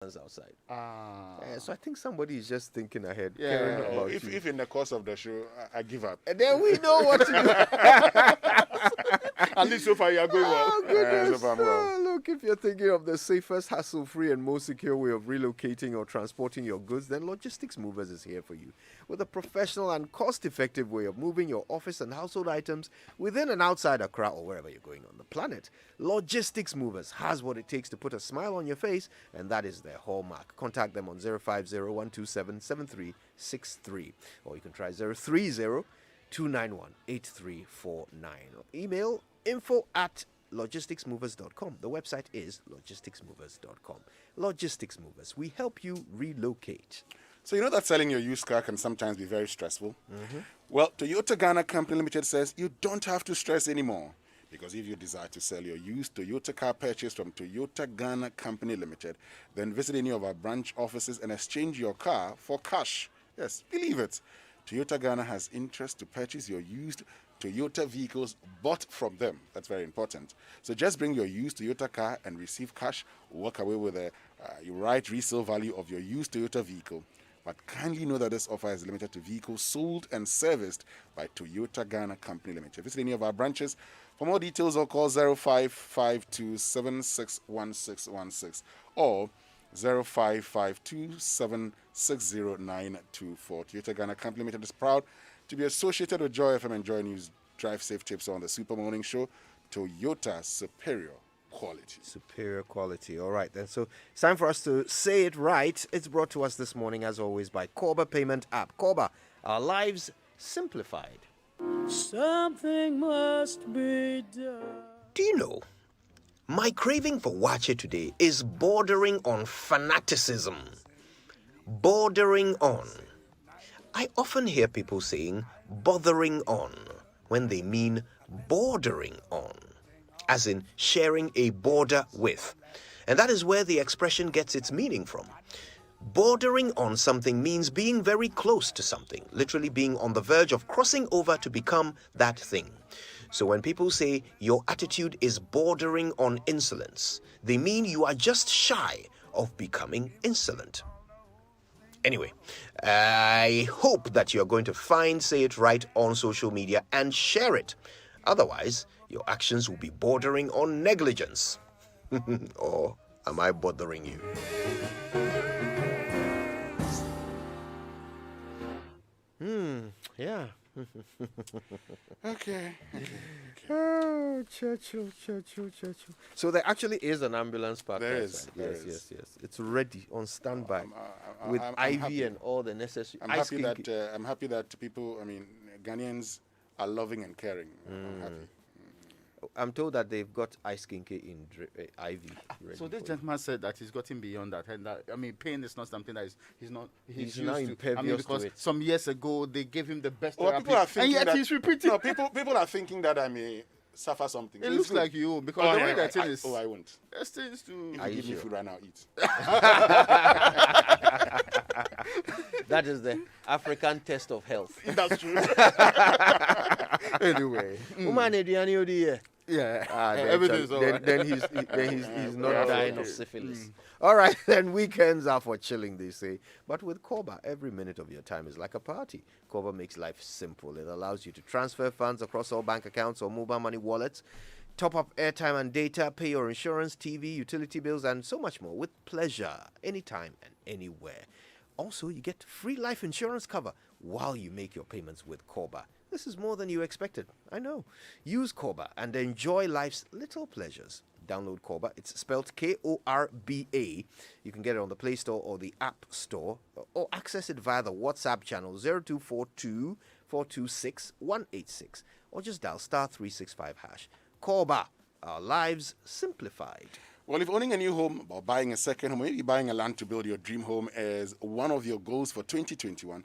outside. Ah. So I think somebody is just thinking ahead, Yeah. caring Oh, about if, you. if in the course of the show I give up. And then we know what to do. At least so far you are going well. Oh, goodness. so far I'm well. Look, if you're thinking of the safest, hassle-free, and most secure way of relocating or transporting your goods, then Logistics Movers is here for you. With a professional and cost-effective way of moving your office and household items within and outside Accra or wherever you're going on the planet, Logistics Movers has what it takes to put a smile on your face, and that is their hallmark. Contact them on 050-127-7363, or you can try 030-291-8349. Or email info@logisticsmovers.com. The website is logisticsmovers.com. Logistics Movers, we help you relocate. So you know that selling your used car can sometimes be very stressful? Well, Toyota Ghana Company Limited says you don't have to stress anymore. Because if you desire to sell your used Toyota car purchase from Toyota Ghana Company Limited, then visit any of our branch offices and exchange your car for cash. Yes, believe it. Toyota Ghana has interest to purchase your used Toyota vehicles bought from them. That's very important. So just bring your used Toyota car and receive cash. Walk away with the right resale value of your used Toyota vehicle. But kindly know that this offer is limited to vehicles sold and serviced by Toyota Ghana Company Limited. Visit any of our branches. For more details, or call 0552761616 or 0552760924. Toyota Ghana Company Limited is proud to be associated with Joy FM and Joy News Drive Safe Tips on the Super Morning Show. Toyota Superior Quality. Superior quality. All right, then. So it's time for us to say it right. It's brought to us this morning, as always, by Korba Payment App. Korba, our lives simplified. Something must be done. Do you know, my craving for wache today is bordering on fanaticism. Bordering on. I often hear people saying bothering on when they mean bordering on, as in sharing a border with. And that is where the expression gets its meaning from. Bordering on something means being very close to something, literally being on the verge of crossing over to become that thing. So when people say your attitude is bordering on insolence, they mean you are just shy of becoming insolent. Anyway, I hope that you're going to find Say It Right on social media and share it. Otherwise, your actions will be bordering on negligence. Or am I bothering you? Yeah. Okay. Oh, Churchill. So there actually is an ambulance parked There outside. is, there Yes, is. Yes. It's ready, on standby, with I'm IV happy. and all the necessary. I'm happy that people, Ghanaians are loving and caring. I'm happy. I'm told that they've got ice kinky in IV. Ready So this for you. gentleman said that he's gotten beyond that, and that pain is not something that he's He's used now to. impervious to because it. some years ago they gave him the best Well, therapy, people are and thinking yet that he's repeating. No, people are thinking that I may suffer something. It So looks it's good. like you, because the way that thing is, I won't. there's things to. If Are you you give me sure? food right now, I'll eat. That is the African test of health. That's true. Anyway, Woman, aduane odi ye. yeah, Then everything's all right. then he's not Yeah, dying okay. of syphilis. All right, then weekends are for chilling, they say. But with Korba, every minute of your time is like a party. Korba makes life simple. It allows you to transfer funds across all bank accounts or mobile money wallets, top up airtime and data, pay your insurance, TV, utility bills, and so much more with pleasure, anytime and anywhere. Also, you get free life insurance cover while you make your payments with Korba. This is more than you expected, I know. Use Korba and enjoy life's little pleasures. Download Korba. It's spelled Korba. You can get it on the Play Store or the App Store, or access it via the WhatsApp channel 0242 426 186, or just dial *365#. Korba, our lives simplified. Well, if owning a new home or buying a second home, or maybe buying a land to build your dream home is one of your goals for 2021,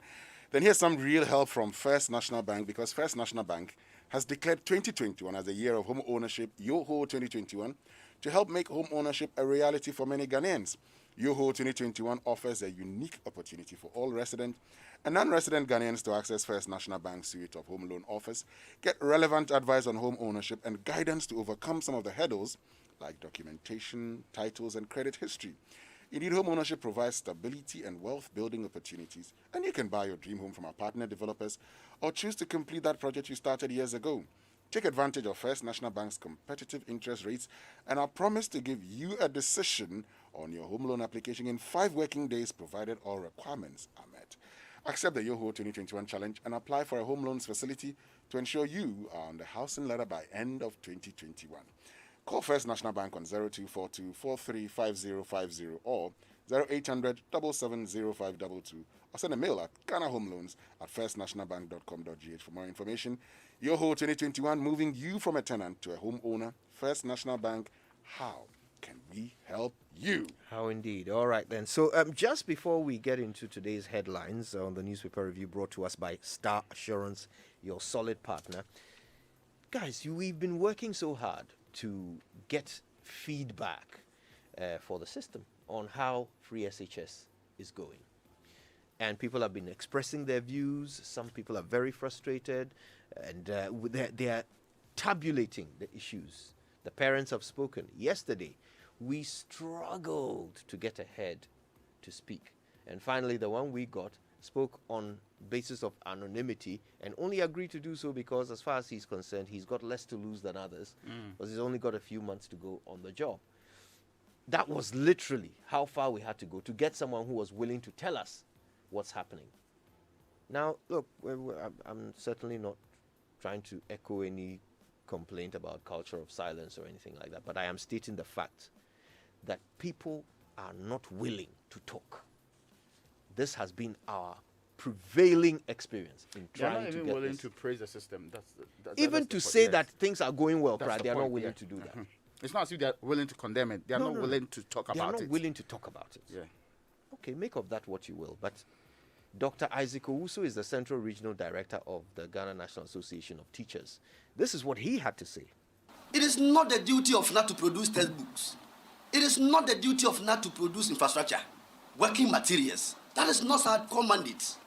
then here's some real help from First National Bank, because First National Bank has declared 2021 as the year of home ownership, YOHO 2021, to help make home ownership a reality for many Ghanaians. YOHO 2021 offers a unique opportunity for all resident and non-resident Ghanaians to access First National Bank's suite of home loan offers, get relevant advice on home ownership, and guidance to overcome some of the hurdles like documentation, titles, and credit history. Indeed Home Ownership provides stability and wealth building opportunities, and you can buy your dream home from our partner developers or choose to complete that project you started years ago. Take advantage of First National Bank's competitive interest rates and our promise to give you a decision on your home loan application in 5 working days, provided all requirements are met. Accept the Yoho 2021 challenge and apply for a home loans facility to ensure you are on the housing ladder by end of 2021. Call First National Bank on 0242 435050 or 0800 770522 or send a mail at ghanahomeloans@firstnationalbank.com.gh for more information. Yoho 2021, moving you from a tenant to a homeowner. First National Bank, how can we help you? How indeed. All right, then. So just before we get into today's headlines on the newspaper review brought to us by Star Assurance, your solid partner, guys, we've been working so hard to get feedback for the system on how free SHS is going. And people have been expressing their views. Some people are very frustrated, and they are tabulating the issues. The parents have spoken. Yesterday, we struggled to get ahead to speak. And finally, the one we got spoke on basis of anonymity and only agreed to do so because, as far as he's concerned, he's got less to lose than others because he's only got a few months to go on the job. That was literally how far we had to go to get someone who was willing to tell us what's happening. Now, look, I'm certainly not trying to echo any complaint about culture of silence or anything like that, but I am stating the fact that people are not willing to talk. This has been our prevailing experience in They're trying not to even get willing this. to praise the system. Even that's to the say point, that things are going well, That's the they are not point, willing yeah. to do that. It's not as if they're willing to condemn it. They are No, not no, no. willing to talk They are about not it. willing to talk about it. Yeah. Okay, make of that what you will. But Dr. Isaac Owusu is the Central Regional Director of the Ghana National Association of Teachers. This is what he had to say. It is not the duty of NAT to produce textbooks. It is not the duty of NAT to produce infrastructure, working materials. That is not our core mandate.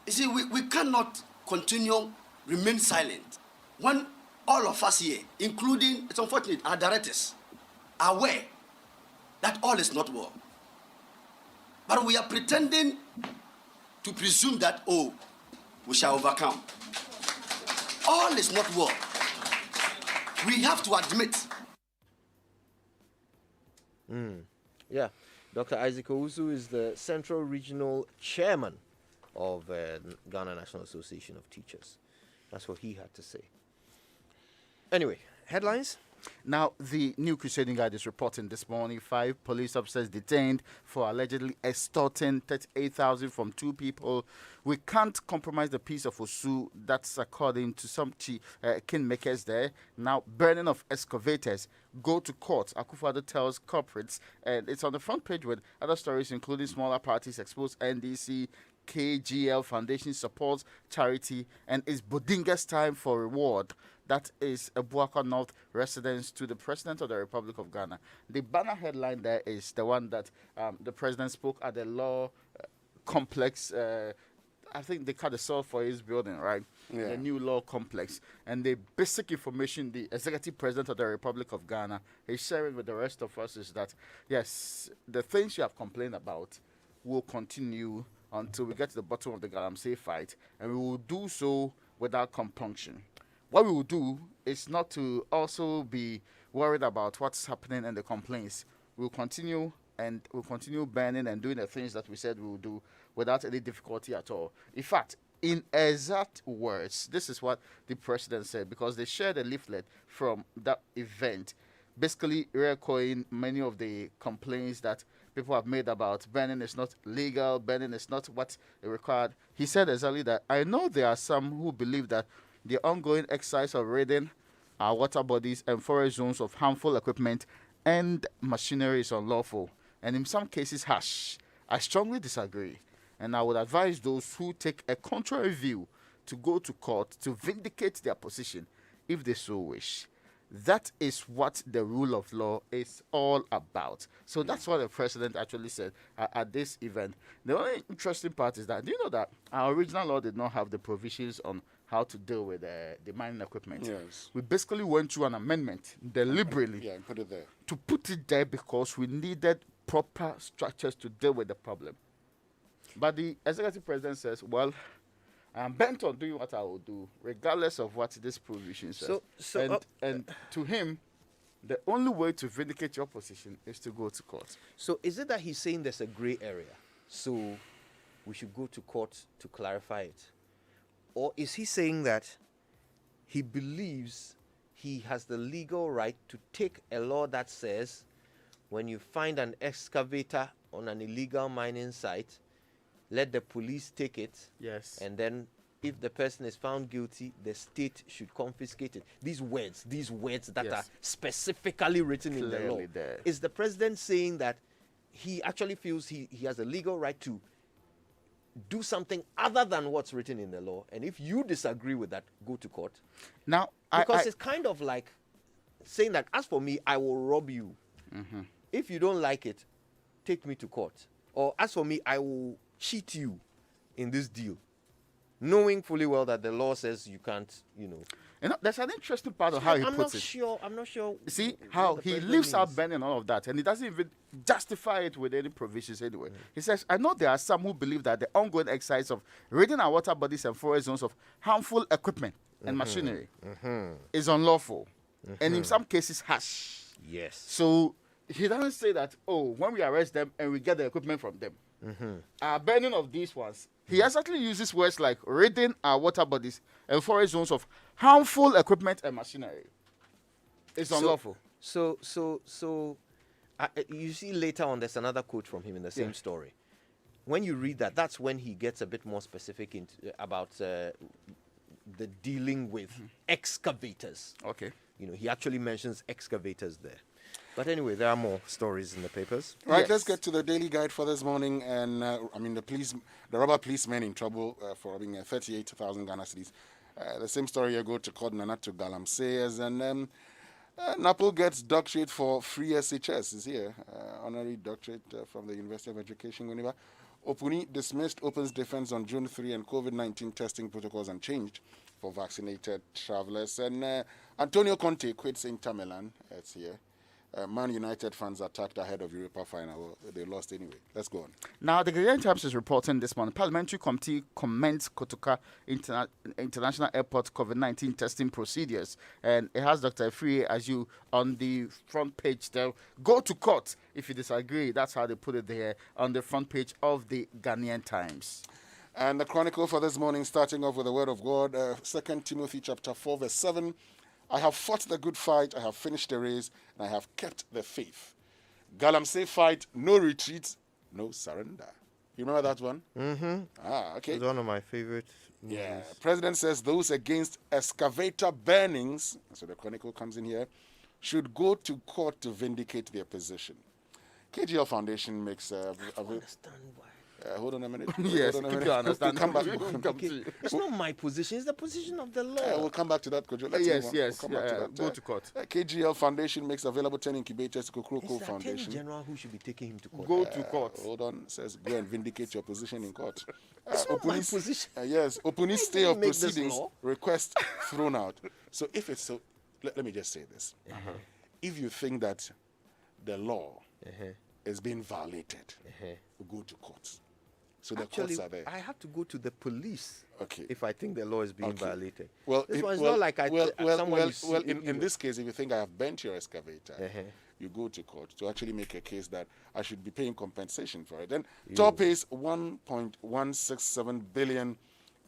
You see, we cannot continue, remain silent when all of us here, including, it's unfortunate, our directors, are aware that all is not well. But we are pretending to presume that, oh, we shall overcome. All is not well. We have to admit. Yeah, Dr. Isaac Owusu is the Central Regional Chairman of Ghana National Association of Teachers. That's what he had to say. Anyway, headlines? Now, the New Crusading Guide is reporting this morning 5 police officers detained for allegedly extorting 38,000 from 2 people. We can't compromise the peace of Osu. That's according to some kingmakers there. Now, burning of excavators. Go to court. Akufo-Addo tells corporates. And it's on the front page with other stories, including smaller parties expose NDC. KGL Foundation supports charity, and it's Bodinga's time for reward. That is a Buaka North residence to the President of the Republic of Ghana. The banner headline there is the one that the President spoke at the law complex. I think they cut the soil for his building, right? Yeah. The new law complex. And the basic information the Executive President of the Republic of Ghana is sharing with the rest of us is that, yes, the things you have complained about will continue until we get to the bottom of the Galamsey fight, and we will do so without compunction. What we will do is not to also be worried about what's happening and the complaints. We'll continue burning and doing the things that we said we will do without any difficulty at all. In fact, in exact words, this is what the President said, because they shared a leaflet from that event, basically echoing many of the complaints that people have made about burning is not legal, burning is not what's required. He said exactly that. I know there are some who believe that the ongoing exercise of raiding our water bodies and forest zones of harmful equipment and machinery is unlawful, and in some cases harsh. I strongly disagree, and I would advise those who take a contrary view to go to court to vindicate their position if they so wish. That is what the rule of law is all about. So that's what the President actually said at this event. The only interesting part is that, do you know that our original law did not have the provisions on how to deal with the mining equipment? Yes. We basically went through an amendment deliberately Yeah, and put it there. to put it there because we needed proper structures to deal with the problem. But the executive president says, well, I'm bent on doing what I will do, regardless of what this provision says. And to him, the only way to vindicate your position is to go to court. So is it that he's saying there's a gray area, so we should go to court to clarify it? Or is he saying that he believes he has the legal right to take a law that says when you find an excavator on an illegal mining site, let the police take it. Yes. And then if the person is found guilty, the state should confiscate it. These words that Yes. are specifically written in the law. Clearly there. Is the president saying that he actually feels he has a legal right to do something other than what's written in the law? And if you disagree with that, go to court. Now, Because it's kind of like saying that, as for me, I will rob you. Mm-hmm. If you don't like it, take me to court. Or as for me, I will cheat you in this deal, knowing fully well that the law says you can't, there's an interesting part of how he I'm puts not it. sure. I'm not sure. See what how the he president leaves out means. Ben and all of that, and he doesn't even justify it with any provisions anyway. He says, I know there are some who believe that the ongoing exercise of raiding our water bodies and forest zones of harmful equipment and machinery is unlawful, and in some cases harsh. Yes. So he doesn't say that, when we arrest them and we get the equipment from them, our burning of these ones, he exactly uses words like raiding our water bodies and forest zones of harmful equipment and machinery. It's unlawful. So, you see later on, there's another quote from him in the same story. When you read that, that's when he gets a bit more specific about the dealing with excavators. Okay. He actually mentions excavators there. But anyway, there are more stories in the papers. Right, Yes. let's get to the daily guide for this morning. And the rubber policemen in trouble for robbing 38,000 Ghana cedis. The same story here, go to court, Nana to Galamsey, and Napoli gets doctorate for free SHS is here. Honorary doctorate from the University of Education, Winneba. Opuni dismissed Open's defense on June 3 and COVID-19 testing protocols unchanged for vaccinated travelers. And Antonio Conte quits Inter Milan. It's here. Man United fans attacked ahead of Europa final. Well, they lost anyway. Let's go on. Now, the Ghanaian Times is reporting this morning. Parliamentary Committee commends Kotoka International Airport COVID-19 testing procedures. And it has Dr. Efrie as you on the front page there. Go to court if you disagree. That's how they put it there on the front page of the Ghanaian Times. And the chronicle for this morning, starting off with the word of God, 2 Timothy chapter 4, verse 7. I have fought the good fight, I have finished the race, and I have kept the faith. Galamsey fight, no retreat, no surrender. You remember that one? Mm-hmm. Okay. It's one of my favorite movies. Yeah. President says those against excavator burnings, so the chronicle comes in here, should go to court to vindicate their position. KGL Foundation makes Understand why? hold on a minute. Yes, Hold on a keep minute. your understanding. Come back. We'll come to you. It's not my position. It's the position of the law. We'll come back to that, Kojo. Let's Yes, move on. yes, We'll come back to yeah, that. go to court. KGL Foundation makes available 10 incubators to It's Kokroko the Attorney Foundation. General who should be taking him to court. Go to court. Hold on, says go and vindicate your position in court. It's not my position. Yes, Opuni stay didn't of make this proceedings law. request thrown out. So if it's so, let me just say this: if you think that the law is being violated, go to court. So the Actually, courts are there. I have to go to the police Okay. if I think the law is being Okay. violated. Well, this it- one is well, not like someone in this case, if you think I have bent your excavator, you go to court to actually make a case that I should be paying compensation for it. Then TOR pays 1.167 billion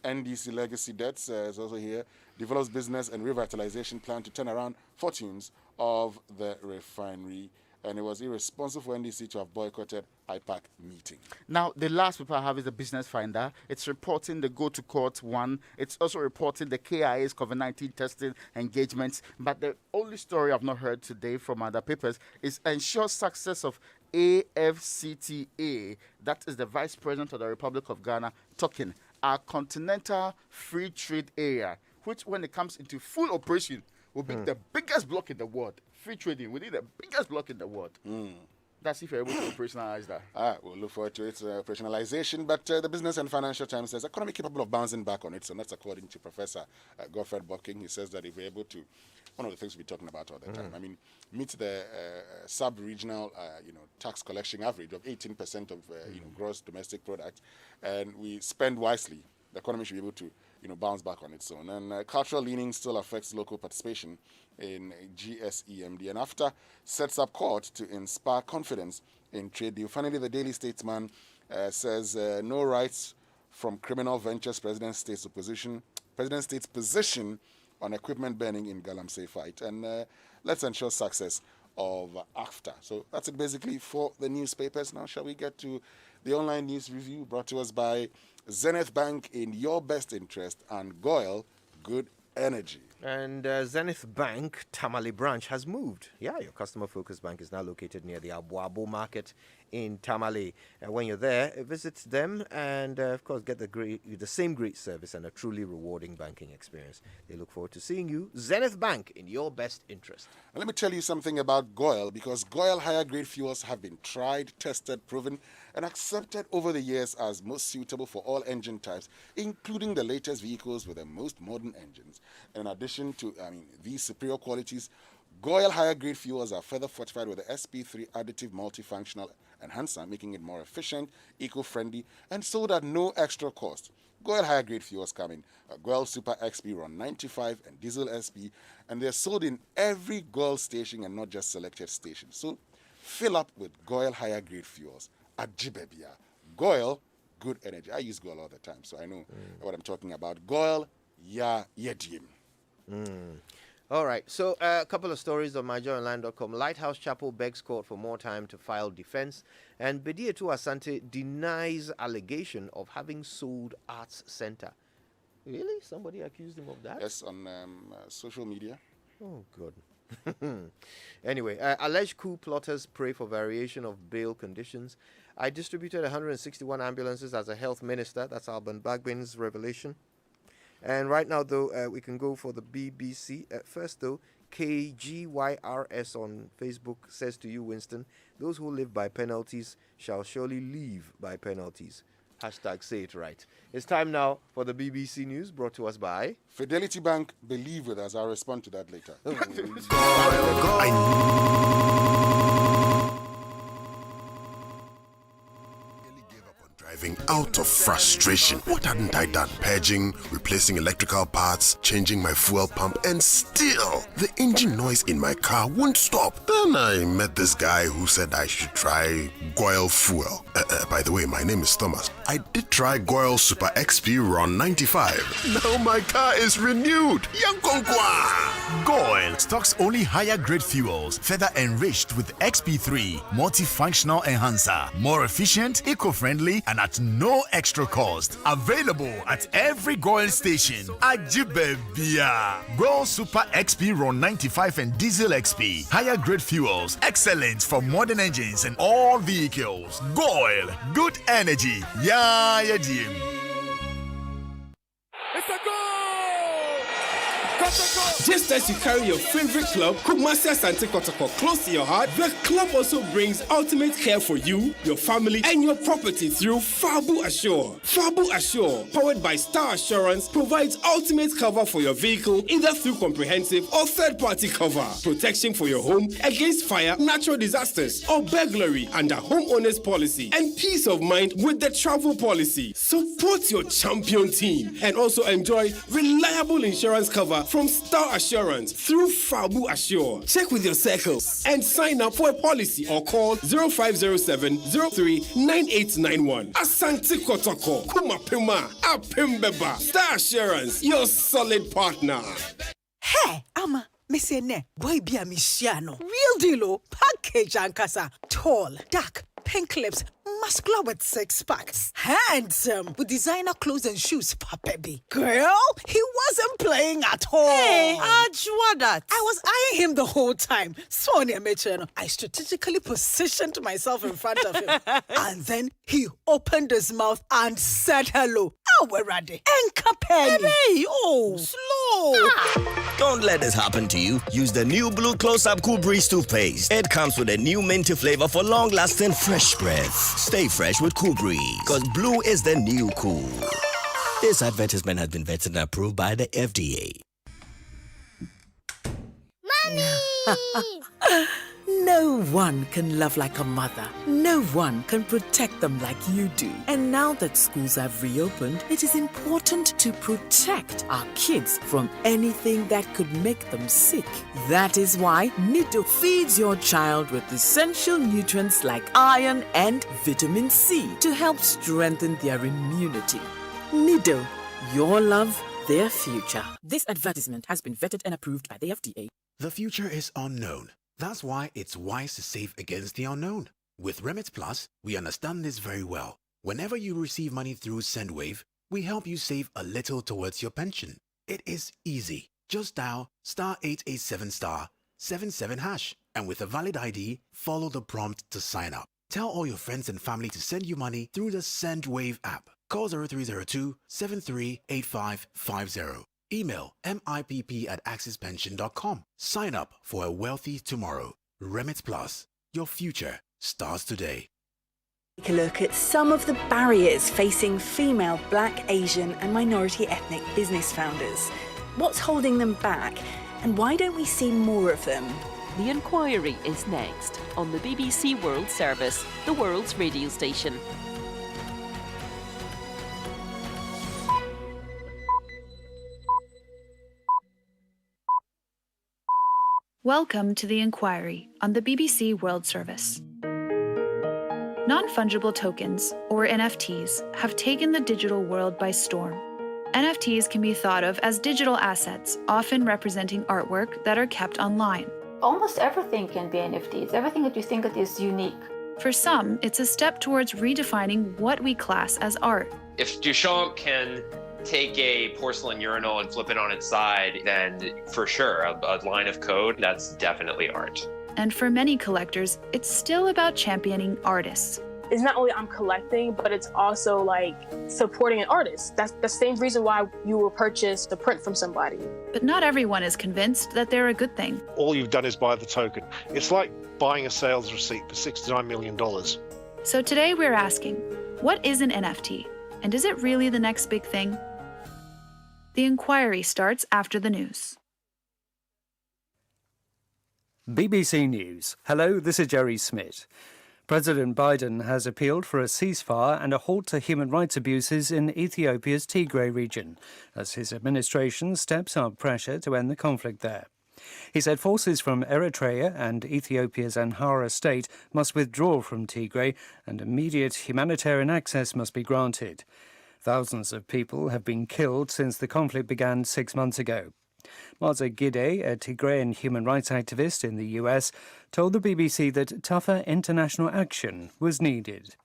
NDC legacy debts, is also here, develops business and revitalization plan to turn around fortunes of the refinery. And it was irresponsible for NDC to have boycotted IPAC meeting. Now, the last paper I have is the Business Finder. It's reporting the go to court one. It's also reporting the KIA's COVID-19 testing engagements. But the only story I've not heard today from other papers is ensure success of AFCTA. That is the Vice President of the Republic of Ghana talking. Our continental free trade area, which when it comes into full operation, will be the biggest block in the world. Free trading will be the biggest block in the world. That's if you're able to operationalize that. We'll look forward to its operationalization. But the Business and Financial Times says economy capable of bouncing back on its own. That's according to Professor Godfred Bocking. He says that if we're able to, one of the things we'll be talking about all the time, I mean, meet the sub-regional, tax collection average of 18% of, gross domestic product, and we spend wisely, the economy should be able to, bounce back on its own. And cultural leaning still affects local participation in GSEMD, and after sets up court to inspire confidence in trade deal. Finally, the Daily Statesman says no rights from criminal ventures. President State's position on equipment burning in Galamsey fight, and let's ensure success of AFTA. So that's it basically for the newspapers. Now shall we get to the online news review brought to us by Zenith Bank, in your best interest, and GOIL, good energy. And Zenith Bank Tamale branch has moved. Yeah, your customer-focused bank is now located near the Abuabo market in Tamale. And when you're there, visit them and, of course, get the same great service and a truly rewarding banking experience. They look forward to seeing you. Zenith Bank, in your best interest. And let me tell you something about GOIL, because GOIL higher-grade fuels have been tried, tested, proven, and accepted over the years as most suitable for all engine types, including the latest vehicles with the most modern engines. In addition to these superior qualities, GOIL higher grade fuels are further fortified with the SP3 additive multifunctional enhancer, making it more efficient, eco-friendly, and sold at no extra cost. GOIL higher grade fuels come in GOIL Super XP Run 95 and Diesel SP, and they're sold in every GOIL station and not just selected stations. So fill up with GOIL higher grade fuels at Jibebia. GOIL, good energy. I use GOIL all the time, so I know what I'm talking about. GOIL, ya yedim. All right, so a couple of stories on myjoyonline.com. Lighthouse Chapel begs court for more time to file defense, and Bedietu Asante denies allegation of having sold Arts Center. Really? Somebody accused him of that? Yes, on social media. Oh, good. Anyway, alleged coup plotters pray for variation of bail conditions. I distributed 161 ambulances as a health minister. That's Alban Bagbin's revelation. And right now, though, we can go for the BBC. First, though, KGYRS on Facebook says to you, Winston, those who live by penalties shall surely leave by penalties. Hashtag say it right. It's time now for the BBC News, brought to us by Fidelity Bank. Believe with us. I'll respond to that later. Driving out of frustration. What hadn't I done? Purging, replacing electrical parts, changing my fuel pump, and still the engine noise in my car won't stop. Then I met this guy who said I should try GOIL fuel. By the way, my name is Thomas. I did try GOIL Super XP Run 95. Now my car is renewed. Yankonkwa! GOIL stocks only higher grade fuels, further enriched with XP3 multifunctional enhancer, more efficient, eco-friendly, and at no extra cost. Available at every GOIL station. Ajibebia. GOIL Super XP Run 95 and Diesel XP. Higher grade fuels, excellent for modern engines and all vehicles. GOIL, good energy. Yeah, yeah, Jim. It's a goal! Just as you carry your favorite club, Kumasi Asante Kotoko, close to your heart, the club also brings ultimate care for you, your family, and your property through Fabu Assure. Fabu Assure, powered by Star Assurance, provides ultimate cover for your vehicle, either through comprehensive or third-party cover. Protection for your home against fire, natural disasters, or burglary under homeowners policy, and peace of mind with the travel policy. Support your champion team and also enjoy reliable insurance cover from Star Assurance through Fabu Assure. Check with your circles and sign up for a policy or call 0507 03 9891. Asante Kotoko, Kumapima, Apimbeba. Star Assurance, your solid partner. Hey, Ama, Missy Ne, boy be a Michiano. Real deal, package ankasa. Tall, dark, pink lips, muscular with six packs. Handsome, with designer clothes and shoes, papebi. Girl, he wasn't playing at all. Hey, Ajwadat. I was eyeing him the whole time. Sonia Mechano, I strategically positioned myself in front of him. And then he opened his mouth and said hello. Oh, we're ready. And Capelli. Hey, oh, slow. no! Don't let this happen to you. Use the new Blue Close-Up Cool Breeze toothpaste. It comes with a new minty flavor for long-lasting fresh breath. Stay fresh with Cool Breeze, because blue is the new cool. This advertisement has been vetted and approved by the FDA. No one can love like a mother. No one can protect them like you do. And now that schools have reopened, it is important to protect our kids from anything that could make them sick. That is why Nido feeds your child with essential nutrients like iron and vitamin C to help strengthen their immunity. Nido, your love, their future. This advertisement has been vetted and approved by the FDA. The future is unknown. That's why it's wise to save against the unknown. With Remit Plus, we understand this very well. Whenever you receive money through SendWave, we help you save a little towards your pension. It is easy. Just dial *887*77#, and with a valid ID, follow the prompt to sign up. Tell all your friends and family to send you money through the SendWave app. Call 0302-738550. Email mipp@axispension.com. Sign up for a wealthy tomorrow. Remit Plus. Your future starts today. Take a look at some of the barriers facing female, Black, Asian and minority ethnic business founders. What's holding them back? And why don't we see more of them? The Inquiry is next on the BBC World Service, the world's radio station. Welcome to The Inquiry on the BBC World Service. Non-fungible tokens, or NFTs, have taken the digital world by storm. NFTs can be thought of as digital assets, often representing artwork that are kept online. Almost everything can be NFTs, everything that you think that is unique. For some, it's a step towards redefining what we class as art. If Duchamp can take a porcelain urinal and flip it on its side, then for sure, a line of code, that's definitely art. And for many collectors, it's still about championing artists. It's not only I'm collecting, but it's also like supporting an artist. That's the same reason why you will purchase the print from somebody. But not everyone is convinced that they're a good thing. All you've done is buy the token. It's like buying a sales receipt for $69 million. So today we're asking, what is an NFT? And is it really the next big thing? The Inquiry starts after the news. BBC News. Hello, this is Jerry Smith. President Biden has appealed for a ceasefire and a halt to human rights abuses in Ethiopia's Tigray region, as his administration steps up pressure to end the conflict there. He said forces from Eritrea and Ethiopia's Amhara state must withdraw from Tigray and immediate humanitarian access must be granted. Thousands of people have been killed since the conflict began 6 months ago. Maza Gide, a Tigrayan human rights activist in the US, told the BBC that tougher international action was needed.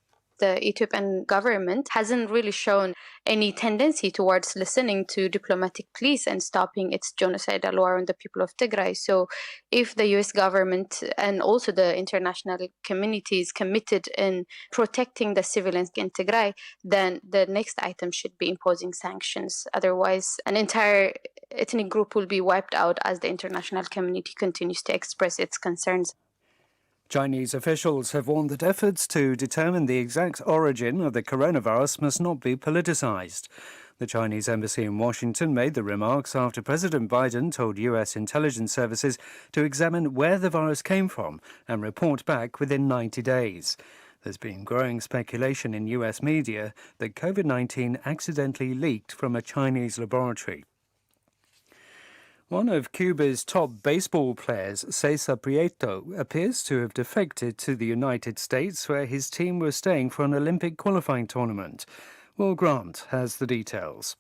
The Ethiopian government hasn't really shown any tendency towards listening to diplomatic pleas and stopping its genocidal war on the people of Tigray. So if the US government and also the international community is committed in protecting the civilians in Tigray, then the next item should be imposing sanctions. Otherwise, an entire ethnic group will be wiped out as the international community continues to express its concerns. Chinese officials have warned that efforts to determine the exact origin of the coronavirus must not be politicized. The Chinese embassy in Washington made the remarks after President Biden told U.S. intelligence services to examine where the virus came from and report back within 90 days. There's been growing speculation in U.S. media that COVID-19 accidentally leaked from a Chinese laboratory. One of Cuba's top baseball players, Cesar Prieto, appears to have defected to the United States, where his team was staying for an Olympic qualifying tournament. Will Grant has the details.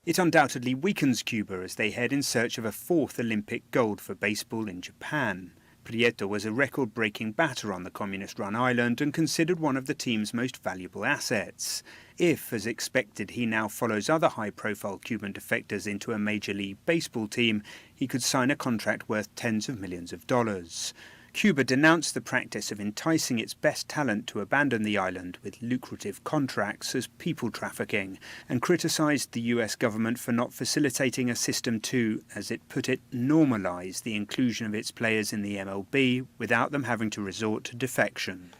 It undoubtedly weakens Cuba as they head in search of a fourth Olympic gold for baseball in Japan. Prieto was a record-breaking batter on the communist-run island and considered one of the team's most valuable assets. If, as expected, he now follows other high-profile Cuban defectors into a Major League Baseball team, he could sign a contract worth tens of millions of dollars. Cuba denounced the practice of enticing its best talent to abandon the island with lucrative contracts as people trafficking, and criticised the US government for not facilitating a system to, as it put it, normalise the inclusion of its players in the MLB without them having to resort to defection.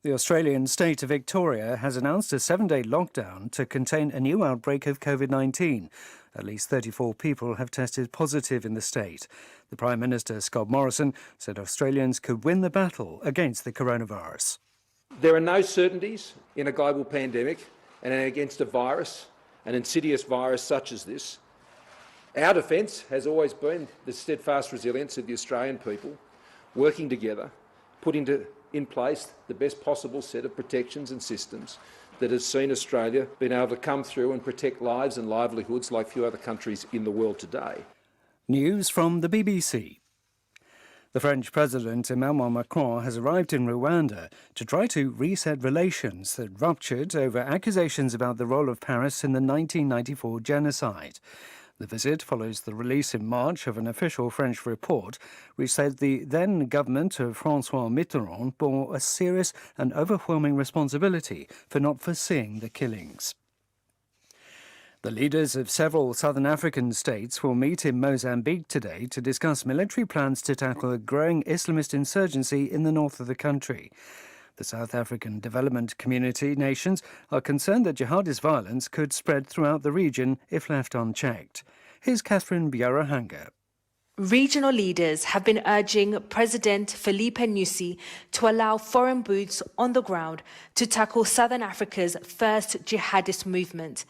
The Australian state of Victoria has announced a 7-day lockdown to contain a new outbreak of COVID-19. At least 34 people have tested positive in the state. The Prime Minister, Scott Morrison, said Australians could win the battle against the coronavirus. There are no certainties in a global pandemic and against a virus, an insidious virus such as this. Our defence has always been the steadfast resilience of the Australian people, working together, putting in place the best possible set of protections and systems that has seen Australia being able to come through and protect lives and livelihoods like few other countries in the world today. News from the BBC. The French President Emmanuel Macron has arrived in Rwanda to try to reset relations that ruptured over accusations about the role of Paris in the 1994 genocide. The visit follows the release in March of an official French report which said the then government of François Mitterrand bore a serious and overwhelming responsibility for not foreseeing the killings. The leaders of several southern African states will meet in Mozambique today to discuss military plans to tackle a growing Islamist insurgency in the north of the country. The South African Development Community nations are concerned that jihadist violence could spread throughout the region if left unchecked. Here's Catherine Biarahanga. Regional leaders have been urging President Filipe Nyusi to allow foreign boots on the ground to tackle Southern Africa's first jihadist movement.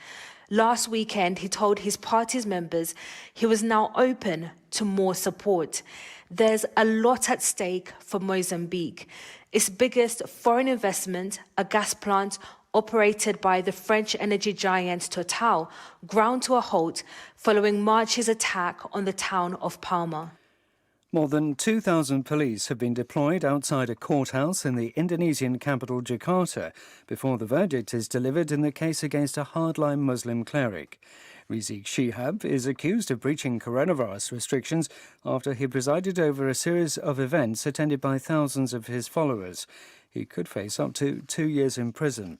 Last weekend, he told his party's members he was now open to more support. There's a lot at stake for Mozambique. Its biggest foreign investment, a gas plant operated by the French energy giant Total, ground to a halt following March's attack on the town of Palma. More than 2,000 police have been deployed outside a courthouse in the Indonesian capital Jakarta before the verdict is delivered in the case against a hardline Muslim cleric. Rizik Shihab is accused of breaching coronavirus restrictions after he presided over a series of events attended by thousands of his followers. He could face up to 2 years in prison.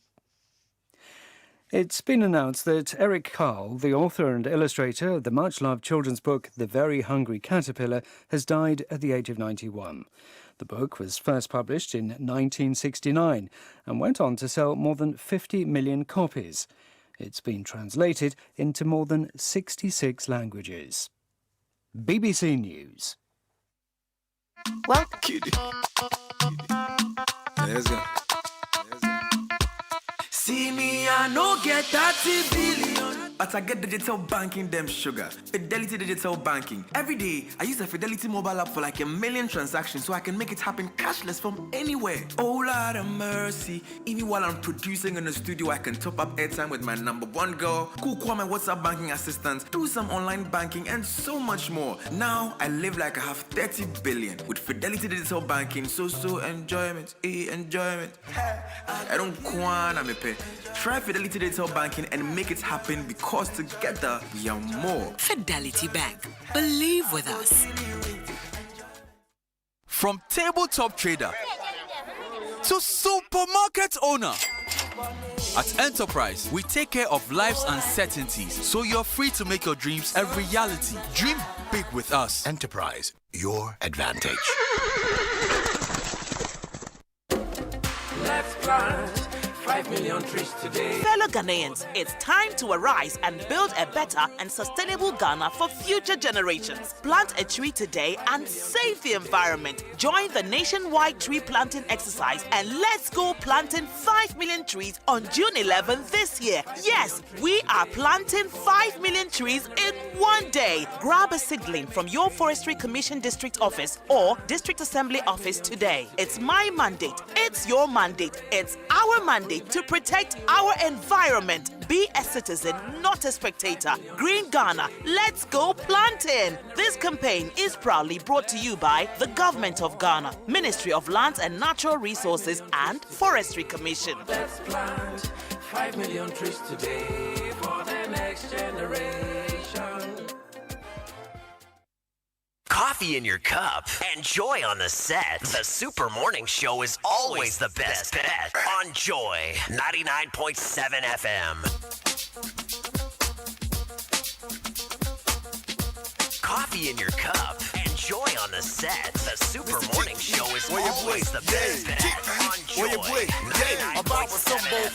It's been announced that Eric Carle, the author and illustrator of the much-loved children's book The Very Hungry Caterpillar, has died at the age of 91. The book was first published in 1969 and went on to sell more than 50 million copies. It's been translated into more than 66 languages. BBC News. Well, Let's go. See me, I no get 30 billion, but I get digital banking, them sugar. Fidelity Digital Banking. Every day, I use a Fidelity mobile app for like 1 million transactions so I can make it happen cashless from anywhere. Oh, Lord of mercy. Even while I'm producing in the studio, I can top up airtime with my #1 girl, call my WhatsApp banking assistant, do some online banking, and so much more. Now, I live like I have 30 billion with Fidelity Digital Banking. So enjoyment, enjoyment. I don't wanna me pay. Try Fidelity Digital Banking and make it happen because together we are more. Fidelity Bank. Believe with us. From tabletop trader to supermarket owner. At Enterprise, we take care of life's uncertainties so you're free to make your dreams a reality. Dream big with us. Enterprise, your advantage. Let's plant 5 million trees today. Fellow Ghanaians, it's time to arise and build a better and sustainable Ghana for future generations. Plant a tree today and save the environment. Join the nationwide tree planting exercise and let's go planting 5 million trees on June 11th this year. Yes, we are planting 5 million trees in one day. Grab a seedling from your Forestry Commission District Office or District Assembly Office today. It's my mandate. It's your mandate. It's our mandate to protect our environment. Be a citizen, not a spectator. Green Ghana, let's go planting. This campaign is proudly brought to you by the Government of Ghana, Ministry of Lands and Natural Resources and Forestry Commission. Let's plant 5 million trees today for the next generation. Coffee coffee in your cup, and Joy on the set. The Super Morning Show is always the best bet on Joy 99.7 FM. Coffee in your cup, and Joy on the set. The Super Morning Show is always the best bet on Joy 99.7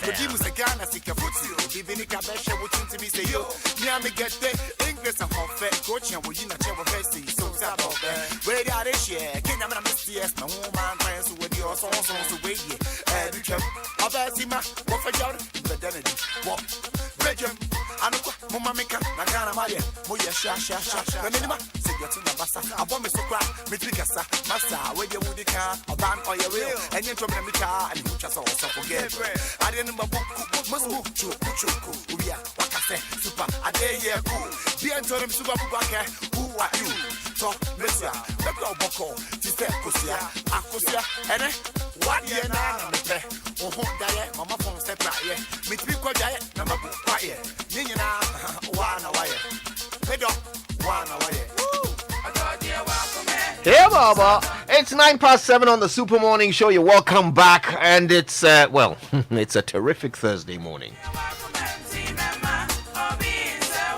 Hey, Baba. It's 7:09 on the Super Morning Show. You're welcome back. And it's, it's a terrific Thursday morning.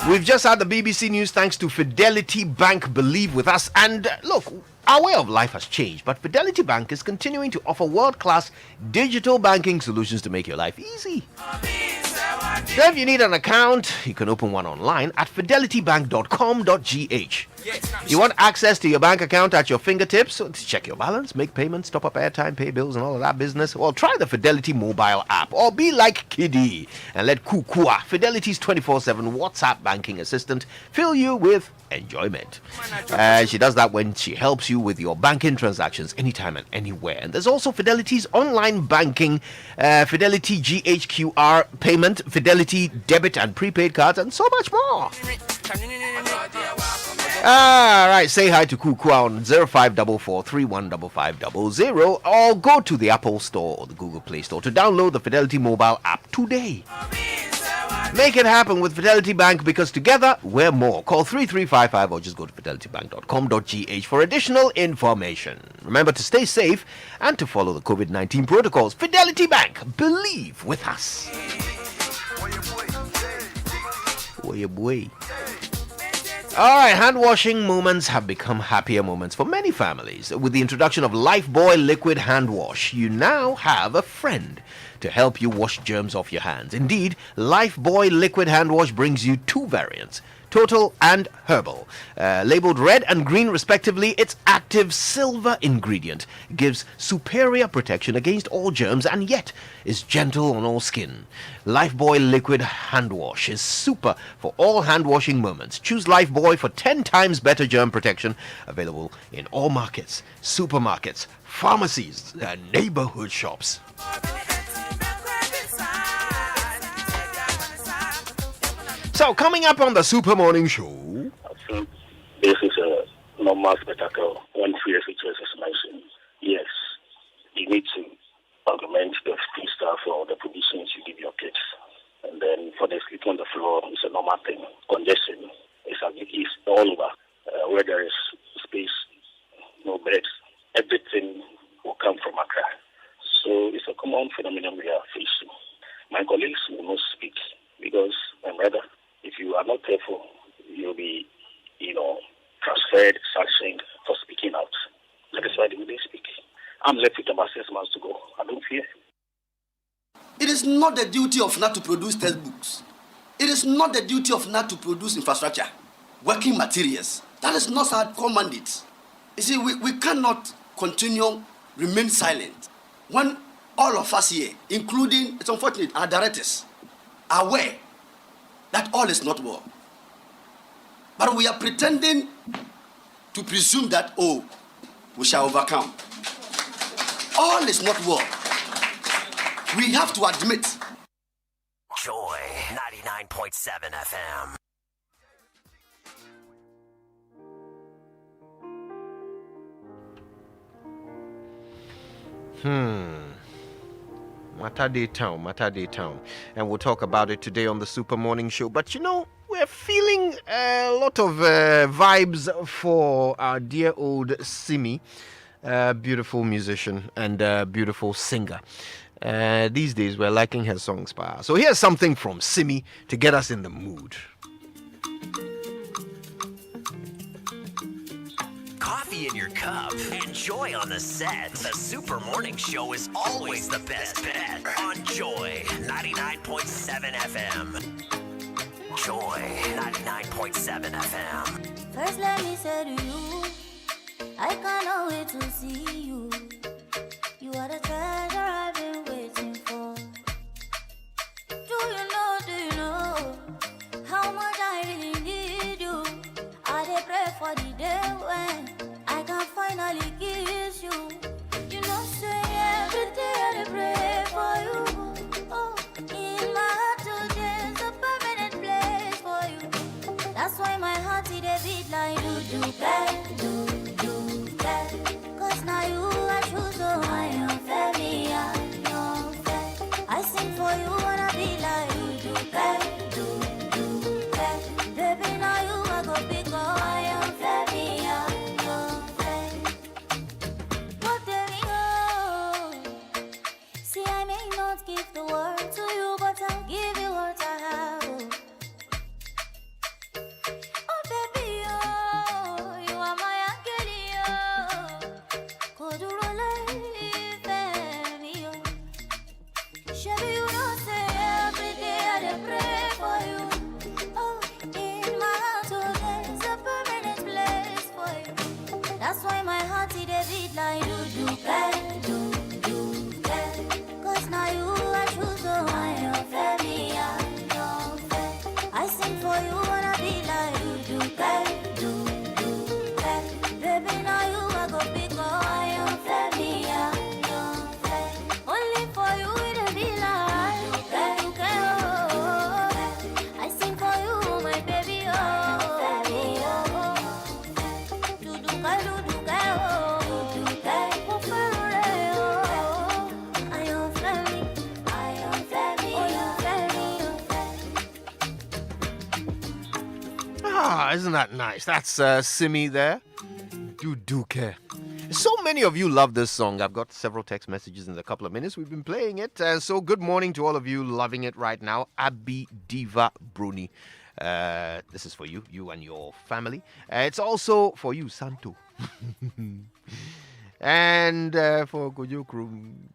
We've just had the BBC News thanks to Fidelity Bank. Believe with us. And look, our way of life has changed, but Fidelity Bank is continuing to offer world-class digital banking solutions to make your life easy. So if you need an account, you can open one online at fidelitybank.com.gh. You want access to your bank account at your fingertips, so to check your balance, make payments, top up airtime, pay bills, and all of that business? Well, try the Fidelity mobile app, or be like Kiddy and let Kukua, Fidelity's 24/7 WhatsApp banking assistant, fill you with enjoyment. She does that when she helps you with your banking transactions anytime and anywhere. And there's also Fidelity's online banking, Fidelity GHQR payment, Fidelity debit and prepaid cards, and so much more. All right, say hi to Kukua on 0544315500 or go to the Apple Store or the Google Play Store to download the Fidelity mobile app today. Make it happen with Fidelity Bank, because together we're more. Call 3355 or just go to fidelitybank.com.gh for additional information. Remember to stay safe and to follow the COVID-19 protocols. Fidelity Bank, believe with us. Boy, boy. All right, hand washing moments have become happier moments for many families. With the introduction of Lifebuoy Liquid Hand Wash, you now have a friend to help you wash germs off your hands. Indeed, Lifebuoy Liquid Hand Wash brings you two variants, Total and Herbal. Labeled red and green respectively, its active silver ingredient gives superior protection against all germs and yet is gentle on all skin. Lifebuoy Liquid Hand Wash is super for all hand washing moments. Choose Lifebuoy for 10 times better germ protection. Available in all markets, supermarkets, pharmacies, and neighborhood shops. So, coming up on the Super Morning Show. I think this is a normal spectacle when free features is mentioned. Yes, you need to augment the free stuff or the provisions you give your kids. And then for the sleep on the floor, it's a normal thing. Congestion is all over. Where there is space, no beds, everything will come from Accra. So it's a common phenomenon we are facing. My colleagues will not speak because, my brother, if you are not careful, you'll be, transferred, sanctioned for speaking out. That is why they will speak. I'm left with about 6 months to go. I don't fear. It is not the duty of NAT to produce textbooks. It is not the duty of NAT to produce infrastructure, working materials. That is not our core mandate. You see, we cannot continue, remain silent when all of us here, including, it's unfortunate, our directors, are aware that all is not well. But we are pretending to presume that, we shall overcome. All is not well. We have to admit. Joy 99.7 FM. Matter Day Town. And we'll talk about it today on the Super Morning Show. But we're feeling a lot of vibes for our dear old Simi, beautiful musician and beautiful singer. These days, we're liking her songs. So here's something from Simi to get us in the mood. Coffee in your cup and Joy on the set. The Super Morning Show is always the best bet on Joy 99.7 FM. Joy 99.7 FM. First, let me say to you, I cannot wait to see you. You are the treasure I've been waiting for. Do you know how much I really need you? I dey pray for the day when I can finally kiss you. You know, say every day I dey pray for you. Oh, in my heart today is a permanent place for you. That's why my heart it dey beat like do. Cause now you I choose, so I am fair, me, I am fair. I sing for you, wanna be like you do. Baby, now you I go pick up, I am fair, me, I am fair. But there we go. See, I may not give the world to you, but I'll give you what I have. Oh, baby, oh, you are my angel, oh. Shabby, you know, say every day I dey pray for you. Oh, in my heart, oh, there's a permanent place for you. That's why my heart it dey beat like do. Cause now you I choose, so I am fair, me, I am fair. I sing for you, wanna be like you do. Baby, now you I go pick up, I am fair, me, I am fair. Only for you it'll be like oh. I sing for you, my baby, oh. Isn't that nice? That's Simi there. Do care. So many of you love this song. I've got several text messages in a couple of minutes. We've been playing it. So good morning to all of you loving it right now. Abby Diva Bruni. This is for you and your family. It's also for you, Santo. And for Kojo Krum,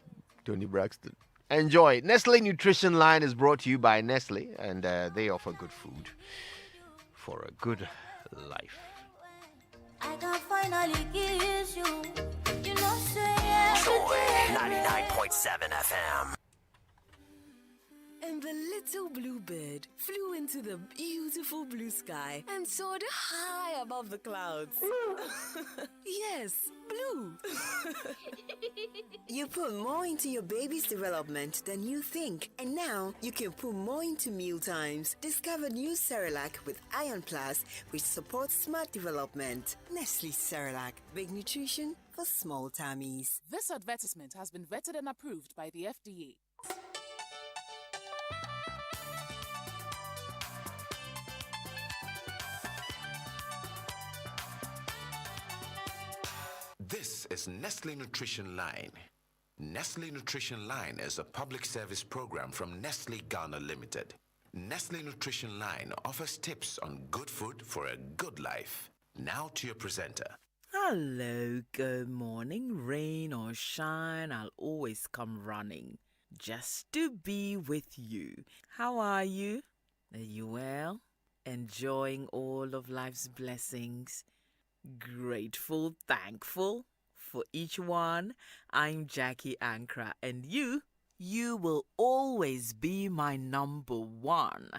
Tony Braxton. Enjoy. Nestle Nutrition Line is brought to you by Nestle, and they offer good food for a good life. I can finally kiss you. You know, say every Joy day. 99.7 FM. And the little bluebird flew into the beautiful blue sky and soared high above the clouds. Yes, blue. You put more into your baby's development than you think, and now you can put more into meal times. Discover new Cerelac with Iron Plus, which supports smart development. Nestle Cerelac, big nutrition for small tummies. This advertisement has been vetted and approved by the FDA. This is Nestle Nutrition Line. Nestle Nutrition Line is a public service program from Nestle Ghana Limited. Nestle Nutrition Line offers tips on good food for a good life. Now to your presenter. Hello, good morning. Rain or shine, I'll always come running just to be with you. How are you? Are you well? Enjoying all of life's blessings? Grateful, thankful for each one. I'm Jackie Ankra, and you will always be my number one.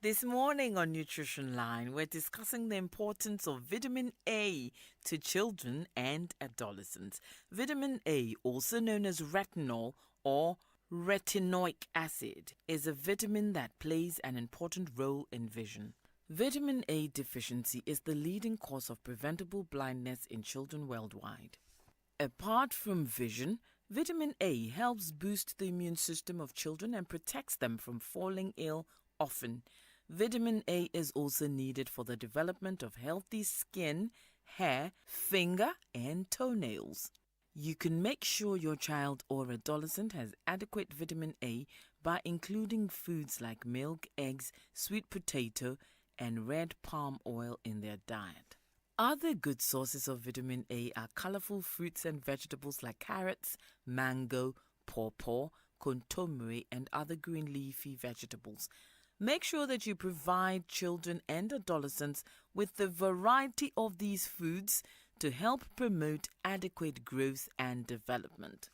This morning on Nutrition Line, we're discussing the importance of vitamin A to children and adolescents. Vitamin A, also known as retinol or retinoic acid, is a vitamin that plays an important role in vision. Vitamin A deficiency is the leading cause of preventable blindness in children worldwide. Apart from vision, vitamin A helps boost the immune system of children and protects them from falling ill often. Vitamin A is also needed for the development of healthy skin, hair, finger, and toenails. You can make sure your child or adolescent has adequate vitamin A by including foods like milk, eggs, sweet potato, and red palm oil in their diet. Other good sources of vitamin A are colorful fruits and vegetables like carrots, mango, pawpaw, kontomire, and other green leafy vegetables. Make sure that you provide children and adolescents with the variety of these foods to help promote adequate growth and development.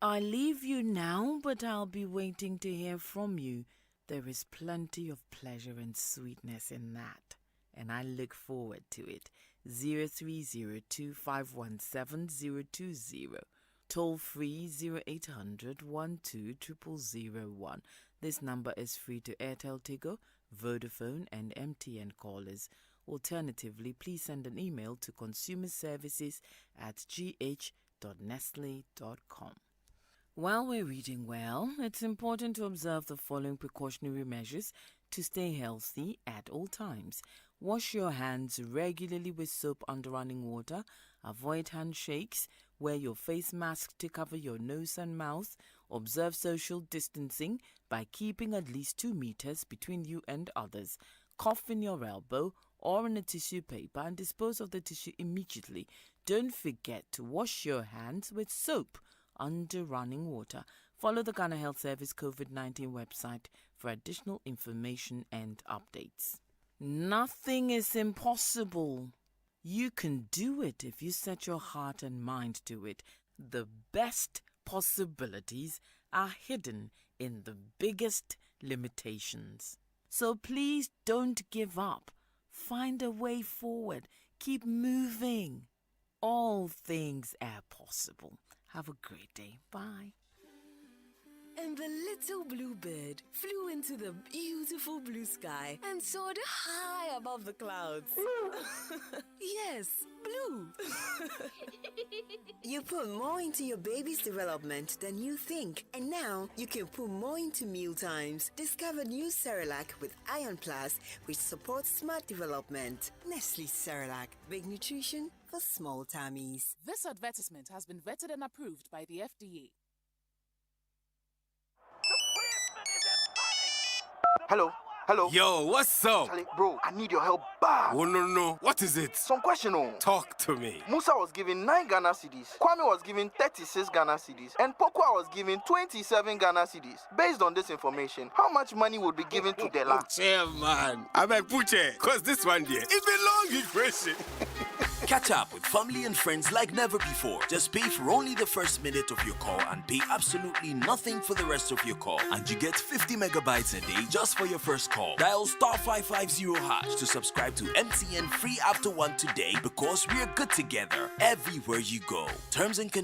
I leave you now, but I'll be waiting to hear from you. There is plenty of pleasure and sweetness in that, and I look forward to it. 0302517020. Toll free 0800 120001. This number is free to Airtel Tigo, Vodafone, and MTN callers. Alternatively, please send an email to consumerservices@gh.nestle.com. While we're reading well, it's important to observe the following precautionary measures to stay healthy at all times. Wash your hands regularly with soap under running water. Avoid handshakes. Wear your face mask to cover your nose and mouth. Observe social distancing by keeping at least 2 meters between you and others. Cough in your elbow or in a tissue paper and dispose of the tissue immediately. Don't forget to wash your hands with soap under running water. Follow the Ghana Health Service COVID-19 website for additional information and updates. Nothing is impossible. You can do it if you set your heart and mind to it. The best possibilities are hidden in the biggest limitations. So please don't give up. Find a way forward. Keep moving. All things are possible. Have a great day. Bye. And the little bluebird flew into the beautiful blue sky and soared high above the clouds. Yes, blue. You put more into your baby's development than you think, and now you can put more into mealtimes. Discover new Cerelac with Iron Plus, which supports smart development. Nestle Cerelac, big nutrition for small tummies. This advertisement has been vetted and approved by the FDA. Hello. Yo, what's up? Charlie, bro, I need your help bad. Oh, no. What is it? Some question, oh. Talk to me. Musa was given 9 Ghana cedis, Kwame was given 36 Ghana cedis, and Pokwa was given 27 Ghana cedis. Based on this information, how much money would be given to Dela? Man. I bet Puche, cause this one there, it's a long equation. Catch up with family and friends like never before. Just pay for only the first minute of your call and pay absolutely nothing for the rest of your call. And you get 50 megabytes a day just for your first call. Dial *550# to subscribe to MTN free after 1 today, because we're good together everywhere you go. Terms and conditions